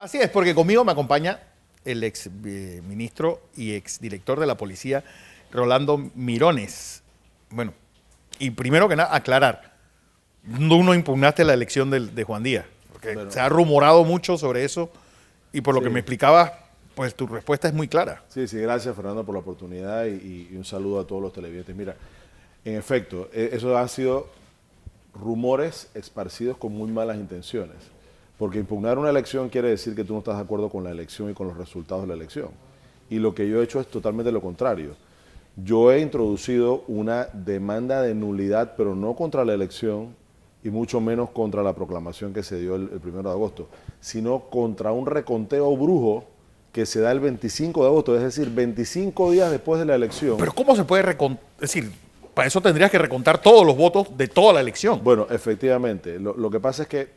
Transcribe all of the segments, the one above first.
Así es, porque conmigo me acompaña el ex ministro y ex director de la policía, Rolando Mirones. Bueno, y primero que nada, aclarar, no impugnaste la elección de Juan Díaz, porque Bueno, se ha rumorado mucho sobre eso y por lo sí. que me explicabas, pues tu respuesta es muy clara. Sí, gracias Fernando por la oportunidad y un saludo a todos los televidentes. Mira, en efecto, eso han sido rumores esparcidos con muy malas intenciones, porque impugnar una elección quiere decir que tú no estás de acuerdo con la elección y con los resultados de la elección. Y lo que yo he hecho es totalmente lo contrario. Yo he introducido una demanda de nulidad, pero no contra la elección y mucho menos contra la proclamación que se dio el 1 de agosto, sino contra un reconteo brujo que se da el 25 de agosto, es decir, 25 días después de la elección. Pero ¿cómo se puede recontar? Es decir, para eso tendrías que recontar todos los votos de toda la elección. Bueno, efectivamente. Lo que pasa es que,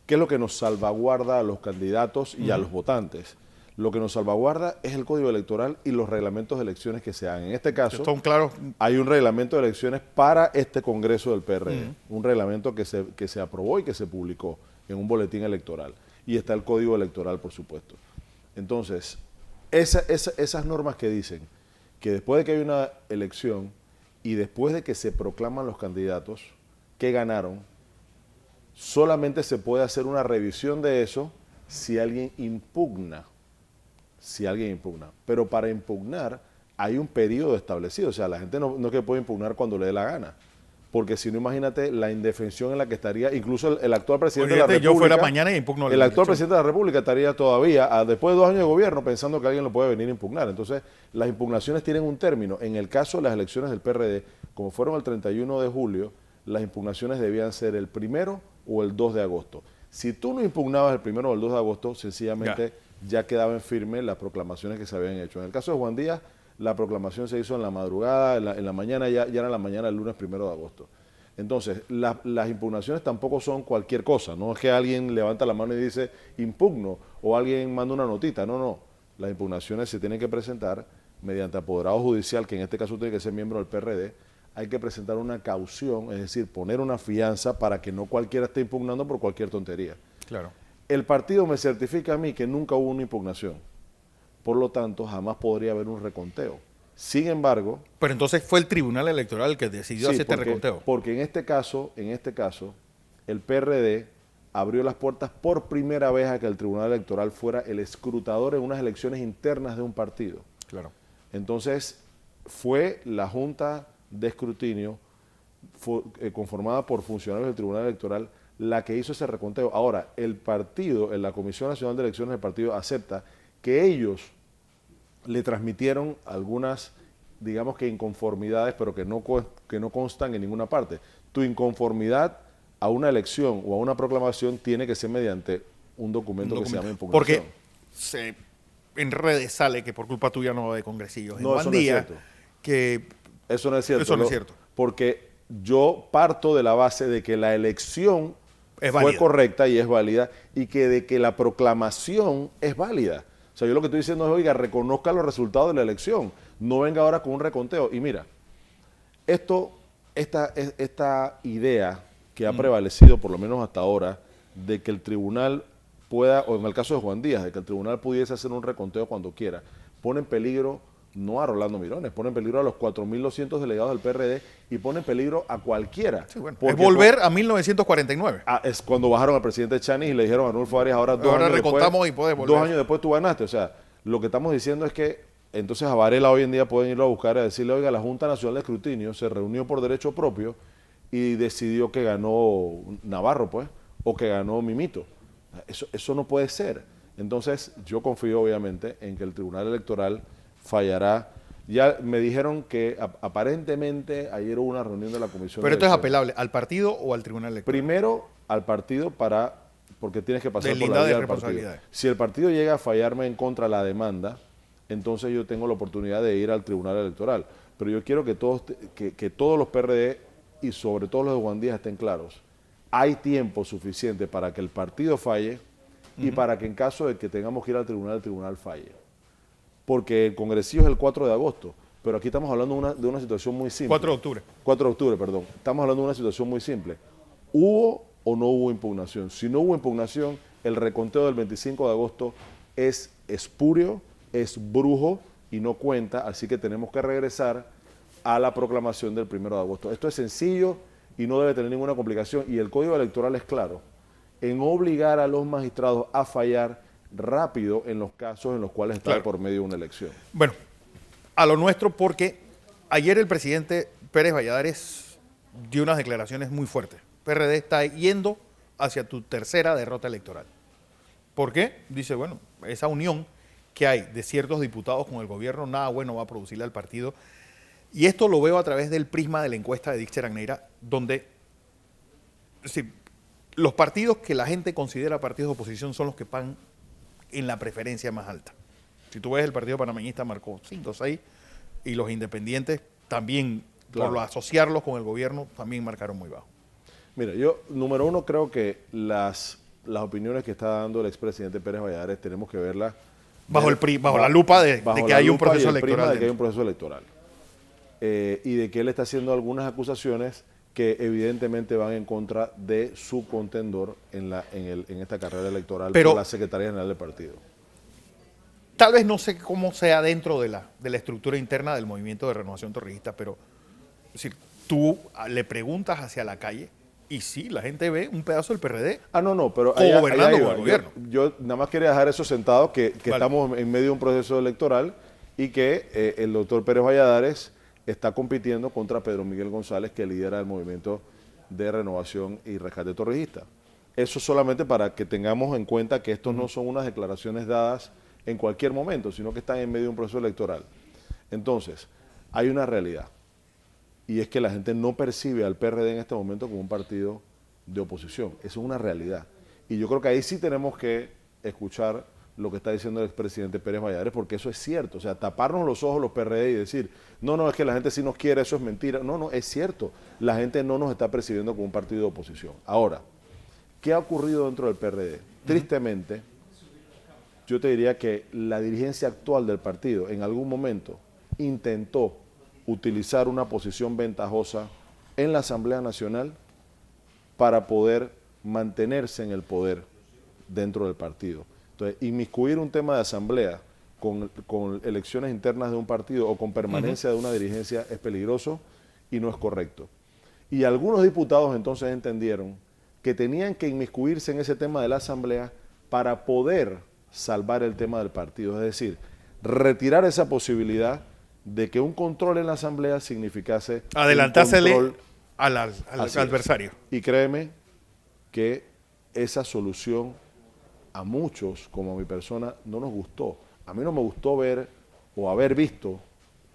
¿qué es lo que nos salvaguarda a los candidatos y a los votantes? Lo que nos salvaguarda es el Código Electoral y los reglamentos de elecciones que se hagan. En este caso, Son claros. hay un reglamento de elecciones para este Congreso del PRD, un reglamento que se aprobó y que se publicó en un boletín electoral. Y está el Código Electoral, por supuesto. Entonces, esas normas que dicen que después de que hay una elección y después de que se proclaman los candidatos que ganaron, solamente se puede hacer una revisión de eso si alguien impugna. Pero para impugnar hay un periodo establecido. O sea, la gente no es que puede impugnar cuando le dé la gana. Porque si no, imagínate la indefensión en la que estaría incluso el actual presidente de la República. Yo fuera mañana y impugno la El actual elección. presidente de la República estaría todavía, después de 2 años de gobierno, pensando que alguien lo puede venir a impugnar. Entonces, las impugnaciones tienen un término. En el caso de las elecciones del PRD, como fueron el 31 de julio, las impugnaciones debían ser el 1 o el 2 de agosto. Si tú no impugnabas el 1 o el 2 de agosto, sencillamente ya quedaban firmes las proclamaciones que se habían hecho. En el caso de Juan Díaz, la proclamación se hizo en la madrugada, en la mañana, ya era la mañana del lunes 1 de agosto. Entonces, las impugnaciones tampoco son cualquier cosa. No es que alguien levanta la mano y dice impugno o alguien manda una notita. No. Las impugnaciones se tienen que presentar mediante apoderado judicial, que en este caso tiene que ser miembro del PRD. Hay que presentar una caución, es decir, poner una fianza para que no cualquiera esté impugnando por cualquier tontería. Claro. El partido me certifica a mí que nunca hubo una impugnación. Por lo tanto, jamás podría haber un reconteo. Sin embargo... Pero entonces fue el Tribunal Electoral el que decidió hacer este reconteo. Porque en este caso, el PRD abrió las puertas por primera vez a que el Tribunal Electoral fuera el escrutador en unas elecciones internas de un partido. Claro. Entonces, fue la Junta de Escrutinio conformada por funcionarios del Tribunal Electoral la que hizo ese reconteo. Ahora, el partido, en la Comisión Nacional de Elecciones, el partido acepta que ellos le transmitieron algunas, digamos que inconformidades, pero que no constan en ninguna parte. Tu inconformidad a una elección o a una proclamación tiene que ser mediante un documento que se llama impugnación. Porque en redes sale que por culpa tuya no va de congresillos. No, eso no es cierto. Eso no es cierto. Porque yo parto de la base de que la elección fue correcta y es válida, y que de que la proclamación es válida. O sea, yo lo que estoy diciendo es, oiga, reconozca los resultados de la elección, no venga ahora con un reconteo. Y mira, esta idea que ha prevalecido, por lo menos hasta ahora, de que el tribunal pueda, o en el caso de Juan Díaz, de que el tribunal pudiese hacer un reconteo cuando quiera, pone en peligro no a Rolando Mirones, pone en peligro a los 4.200 delegados del PRD y pone en peligro a cualquiera. Sí, bueno, es volver a 1949. Es cuando bajaron al presidente Chani y le dijeron a Arnulfo Arias, ahora recontamos y puedes volver. 2 años después tú ganaste. O sea, lo que estamos diciendo es que entonces a Varela hoy en día pueden irlo a buscar y decirle, oiga, la Junta Nacional de Escrutinio se reunió por derecho propio y decidió que ganó Navarro, pues, o que ganó Mimito. Eso no puede ser. Entonces, yo confío obviamente en que el Tribunal Electoral fallará. Ya me dijeron que aparentemente ayer hubo una reunión de la Comisión. Pero esto es apelable, ¿al partido o al Tribunal Electoral? Primero al partido porque tienes que pasar por la vía del partido. Si el partido llega a fallarme en contra de la demanda, entonces yo tengo la oportunidad de ir al Tribunal Electoral. Pero yo quiero que todos los PRD y sobre todo los de Juan Díaz estén claros. Hay tiempo suficiente para que el partido falle y para que en caso de que tengamos que ir al tribunal, el tribunal falle. Porque el congresillo es el 4 de agosto, pero aquí estamos hablando de una situación muy simple. 4 de octubre. 4 de octubre, perdón. Estamos hablando de una situación muy simple. ¿Hubo o no hubo impugnación? Si no hubo impugnación, el reconteo del 25 de agosto es espurio, es brujo y no cuenta, así que tenemos que regresar a la proclamación del 1 de agosto. Esto es sencillo y no debe tener ninguna complicación, y el Código Electoral es claro en obligar a los magistrados a fallar rápido en los casos en los cuales está Claro. por medio una elección. Bueno, a lo nuestro, porque ayer el presidente Pérez Valladares dio unas declaraciones muy fuertes. PRD está yendo hacia tu tercera derrota electoral. ¿Por qué? Dice, bueno, esa unión que hay de ciertos diputados con el gobierno, nada bueno va a producirle al partido. Y esto lo veo a través del prisma de la encuesta de Dixter Agneira, donde los partidos que la gente considera partidos de oposición son los que van en la preferencia más alta. Si tú ves, el Partido Panameñista marcó 5 o 6, y los independientes también, Claro. por asociarlos con el gobierno, también marcaron muy bajo. Mira, yo, número uno, creo que las opiniones que está dando el expresidente Pérez Valladares tenemos que verlas Bajo la lupa de bajo que la hay un lupa proceso y el prisma electoral de que hay dentro. un proceso electoral. Y de que él está haciendo algunas acusaciones que evidentemente van en contra de su contendor en esta carrera electoral Pero- por la Secretaría General del partido. Tal vez no sé cómo sea dentro de la estructura interna del movimiento de renovación torrijista, pero es decir, tú le preguntas hacia la calle y sí, la gente ve un pedazo del PRD. Ah, no, pero Gobernando con iba. el gobierno. Yo nada más quería dejar eso sentado, que Vale. estamos en medio de un proceso electoral y que el doctor Pérez Valladares está compitiendo contra Pedro Miguel González, que lidera el movimiento de renovación y rescate torrijista. Eso solamente para que tengamos en cuenta que estos no son unas declaraciones dadas en cualquier momento, sino que están en medio de un proceso electoral. Entonces, hay una realidad, y es que la gente no percibe al PRD en este momento como un partido de oposición. Eso es una realidad. Y yo creo que ahí sí tenemos que escuchar lo que está diciendo el expresidente Pérez Valladares, porque eso es cierto. O sea, taparnos los ojos los PRD y decir, no, es que la gente sí nos quiere, eso es mentira. No, es cierto. La gente no nos está percibiendo como un partido de oposición. Ahora, ¿qué ha ocurrido dentro del PRD? Tristemente, yo te diría que la dirigencia actual del partido en algún momento intentó utilizar una posición ventajosa en la Asamblea Nacional para poder mantenerse en el poder dentro del partido. Entonces, inmiscuir un tema de asamblea con elecciones internas de un partido o con permanencia de una dirigencia es peligroso y no es correcto. Y algunos diputados entonces entendieron que tenían que inmiscuirse en ese tema de la asamblea para poder salvar el tema del partido, es decir, retirar esa posibilidad de que un control en la asamblea significase un Adelantársele control. al Así es. adversario. Y créeme que esa solución a muchos, como a mi persona, no nos gustó. A mí no me gustó ver o haber visto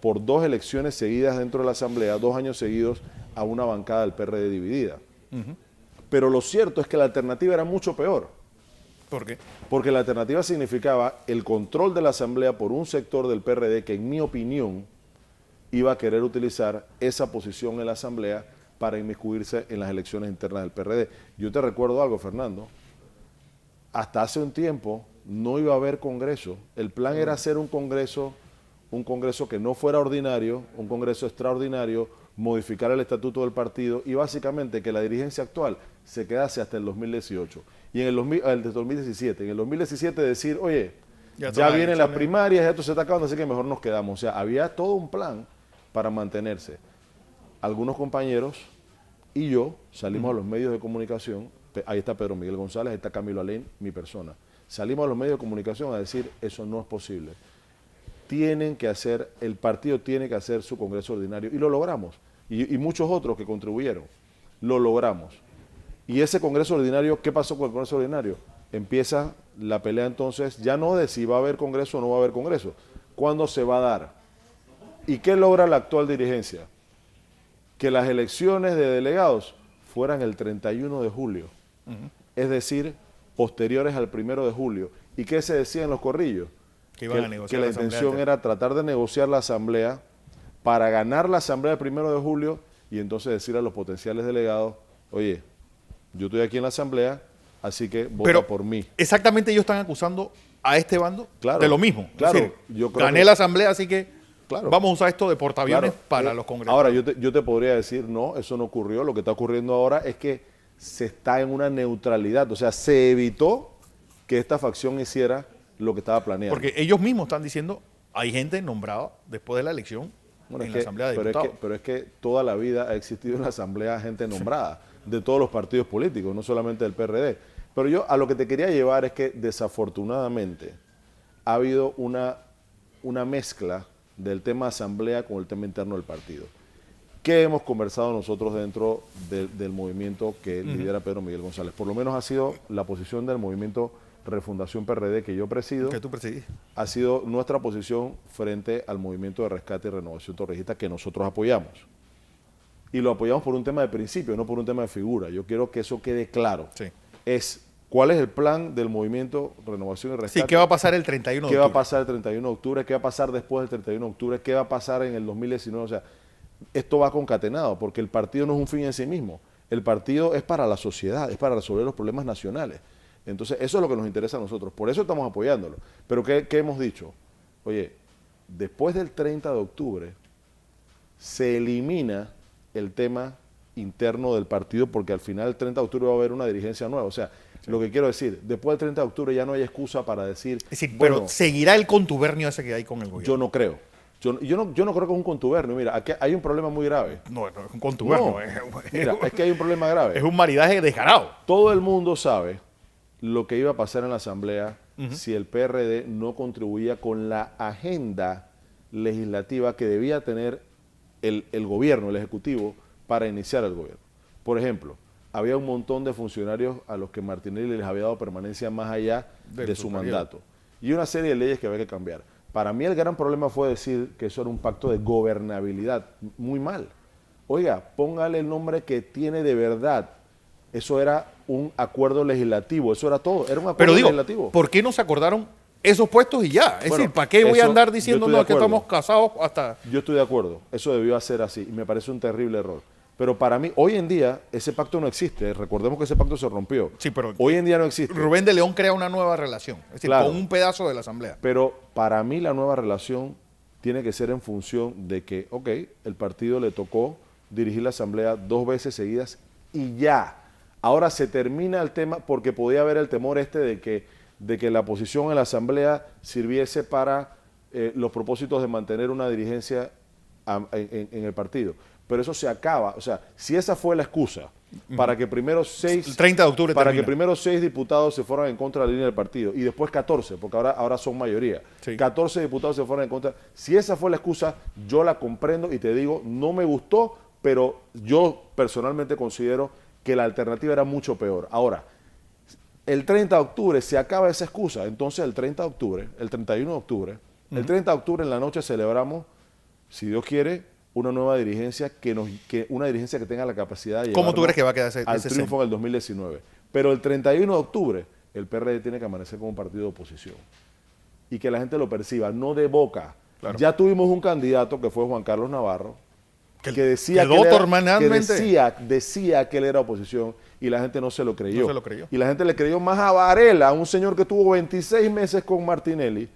por 2 elecciones seguidas dentro de la asamblea, 2 años seguidos, a una bancada del PRD dividida. Pero lo cierto es que la alternativa era mucho peor. ¿Por qué? Porque la alternativa significaba el control de la asamblea por un sector del PRD que, en mi opinión, iba a querer utilizar esa posición en la asamblea para inmiscuirse en las elecciones internas del PRD. Yo te recuerdo algo, Fernando. Hasta hace un tiempo no iba a haber congreso. El plan era hacer un congreso que no fuera ordinario, un congreso extraordinario, modificar el estatuto del partido y básicamente que la dirigencia actual se quedase hasta el 2018. Y en el 2017. En el 2017 decir, oye, Ya ya son las vienen las elecciones. primarias, esto se está acabando, así que mejor nos quedamos. O sea, había todo un plan para mantenerse. Algunos compañeros y yo salimos a los medios de comunicación, ahí está Pedro Miguel González, ahí está Camilo Alén, mi persona. Salimos a los medios de comunicación a decir, eso no es posible. El partido tiene que hacer su congreso ordinario, y lo logramos. Y muchos otros que contribuyeron, lo logramos. Y ese congreso ordinario, ¿qué pasó con el congreso ordinario? Empieza la pelea entonces, ya no de si va a haber congreso o no va a haber congreso, ¿cuándo se va a dar? ¿Y qué logra la actual dirigencia? Que las elecciones de delegados fueran el 31 de julio, es decir, posteriores al 1 de julio. ¿Y qué se decía en los corrillos? Que iban a negociar que la la asamblea intención antes. era tratar de negociar la asamblea para ganar la asamblea el 1 de julio y entonces decir a los potenciales delegados, oye, yo estoy aquí en la asamblea, así que vota Pero por mí. exactamente ellos están acusando a este bando Claro, de lo mismo. claro, Es decir, yo creo gané que- la asamblea, así que Claro. vamos a usar esto de portaaviones Claro, para los congresos. Ahora, yo te podría decir, no, eso no ocurrió. Lo que está ocurriendo ahora es que se está en una neutralidad. O sea, se evitó que esta facción hiciera lo que estaba planeando. Porque ellos mismos están diciendo, hay gente nombrada después de la elección Bueno, en es la que- Asamblea de pero Diputados. pero es que toda la vida ha existido en la Asamblea gente nombrada, de todos los partidos políticos, no solamente del PRD. Pero yo a lo que te quería llevar es que desafortunadamente ha habido una mezcla del tema Asamblea con el tema interno del partido. ¿Qué hemos conversado nosotros dentro del movimiento que lidera Pedro Miguel González? Por lo menos ha sido la posición del movimiento Refundación PRD que yo presido, Que tú presidís. ha sido nuestra posición frente al movimiento de rescate y renovación torrijista que nosotros apoyamos. Y lo apoyamos por un tema de principio, no por un tema de figura. Yo quiero que eso quede claro. Sí. ¿Cuál es el plan del movimiento Renovación y Rescate? Sí, ¿qué va a pasar el 31 de ¿Qué va a octubre? pasar el 31 de octubre? ¿Qué va a pasar después del 31 de octubre? ¿Qué va a pasar en el 2019? O sea, esto va concatenado porque el partido no es un fin en sí mismo. El partido es para la sociedad, es para resolver los problemas nacionales. Entonces, eso es lo que nos interesa a nosotros. Por eso estamos apoyándolo. Pero ¿qué hemos dicho? Oye, después del 30 de octubre se elimina el tema interno del partido porque al final del 30 de octubre va a haber una dirigencia nueva. O sea, lo que quiero decir, después del 30 de octubre ya no hay excusa para decir, Es decir, bueno, pero seguirá el contubernio ese que hay con el gobierno. yo no creo. Yo no creo que es un contubernio. Mira, aquí hay un problema muy grave. No, no es un contubernio. No, mira, es que hay un problema grave. Es un maridaje descarado. Todo el mundo sabe lo que iba a pasar en la Asamblea si el PRD no contribuía con la agenda legislativa que debía tener el gobierno, el Ejecutivo, para iniciar el gobierno. Por ejemplo, había un montón de funcionarios a los que Martinelli les había dado permanencia más allá de su mandato. Y una serie de leyes que había que cambiar. Para mí el gran problema fue decir que eso era un pacto de gobernabilidad. Muy mal. Oiga, póngale el nombre que tiene de verdad. Eso era un acuerdo legislativo, eso era todo, era un acuerdo Pero digo, legislativo. ¿por qué no se acordaron esos puestos y ya? Es Bueno, decir, ¿para qué voy a eso andar yo diciendo estoy de no, que acuerdo. estamos casados hasta... Yo estoy de acuerdo, eso debió ser así y me parece un terrible error. Pero para mí, hoy en día, ese pacto no existe. Recordemos que ese pacto se rompió. Sí, pero hoy en día no existe. Rubén de León crea una nueva relación, es decir, Claro. con un pedazo de la Asamblea. Pero para mí la nueva relación tiene que ser en función de que, ok, el partido le tocó dirigir la Asamblea 2 veces seguidas y ya. Ahora se termina el tema porque podía haber el temor de que la posición en la Asamblea sirviese para los propósitos de mantener una dirigencia en el partido. Pero eso se acaba. O sea, si esa fue la excusa para que primero El 30 de octubre para termina. que primero 6 diputados se fueran en contra de la línea del partido y después 14, porque ahora son mayoría. Sí. 14 diputados se fueron en contra. Si esa fue la excusa, yo la comprendo y te digo, no me gustó, pero yo personalmente considero que la alternativa era mucho peor. Ahora, el 30 de octubre se acaba esa excusa, entonces el 30 de octubre, el 31 de octubre, el 30 de octubre en la noche celebramos, si Dios quiere, una nueva dirigencia una dirigencia que tenga la capacidad de ¿Cómo tú llevarnos crees que va a quedar al ese triunfo en el 2019? Pero el 31 de octubre el PRD tiene que amanecer como un partido de oposición y que la gente lo perciba, no de boca. Claro. Ya tuvimos un candidato que fue Juan Carlos Navarro, que decía quedó que, terminantemente. decía que él era oposición y la gente no se lo creyó. No se lo creyó. Y la gente le creyó más a Varela, un señor que tuvo 26 meses con Martinelli,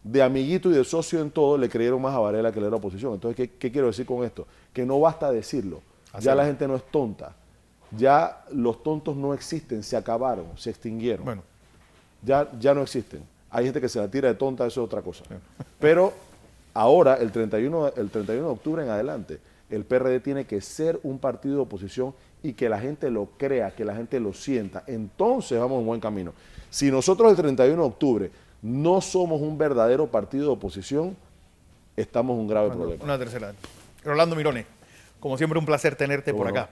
de amiguito y de socio en todo, le creyeron más a Varela que él era oposición. Entonces, ¿qué quiero decir con esto? Que no basta decirlo. Así Ya es. la gente no es tonta. Ya los tontos no existen, se acabaron, se extinguieron. Bueno, Ya no existen. Hay gente que se la tira de tonta, eso es otra cosa. Pero ahora, el 31 de octubre en adelante, el PRD tiene que ser un partido de oposición y que la gente lo crea, que la gente lo sienta. Entonces vamos en buen camino. Si nosotros el 31 de octubre no somos un verdadero partido de oposición, estamos en un grave problema. una tercera. Rolando Mirones, como siempre un placer tenerte por ¿Cómo no? acá.